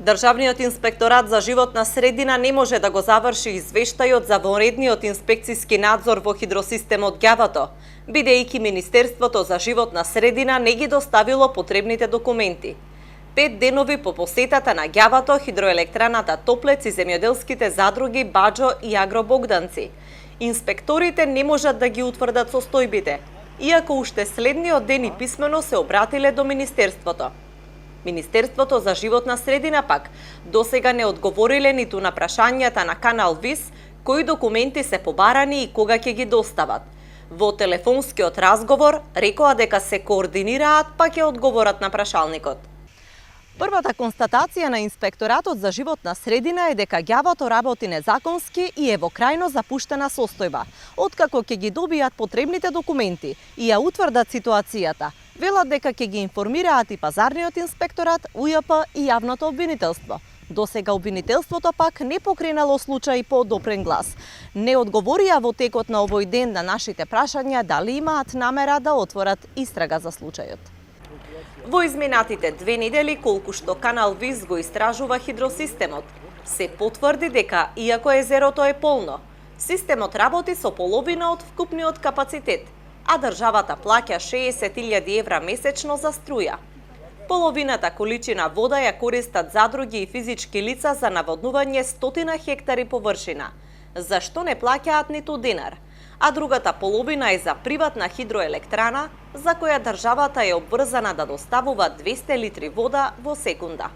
Државниот инспекторат за животна средина не може да го заврши извештајот за вонредниот инспекциски надзор во хидросистемот Ѓавато, бидејќи Министерството за животна средина не ги доставило потребните документи. 5 денови по посетата на Ѓавато, хидроелектраната Топлец и земјоделските задруги Баџо и Агро Богданци, инспекторите не можат да ги утврдат состојбите, иако уште следниот ден и писмено се обратиле до Министерството. Министерството за животна средина пак досега не одговориле ниту на прашањата на Канал ВИС кои документи се побарани и кога ќе ги достават. Во телефонскиот разговор рекоа дека се координираат, па ќе одговорат на прашалникот. Првата констатација на Инспекторатот за животна средина е дека Ѓавато работи незаконски и е во крајно запуштена состојба, откако ќе ги добијат потребните документи и ја утврдат ситуацијата. Велат дека ќе ги информираат и пазарниот инспекторат, УЈП и јавното обвинителство. Досега обвинителството пак не покренало случај по допрен глас. Не одговорија во текот на овој ден на нашите прашања дали имаат намера да отворат истрага за случајот. Во изминатите 2 недели, колку што Канал ВИС го истражува хидросистемот, се потврди дека, иако езерото е полно, системот работи со половина од вкупниот капацитет, а државата плаќа 60.000 евра месечно за струја. Половината количина вода ја користат задруги и физички лица за наводнување 100 хектари површина, за што не плаќаат ниту динар, а другата половина е за приватна хидроелектрана, за која државата е обврзана да доставува 200 литри вода во секунда.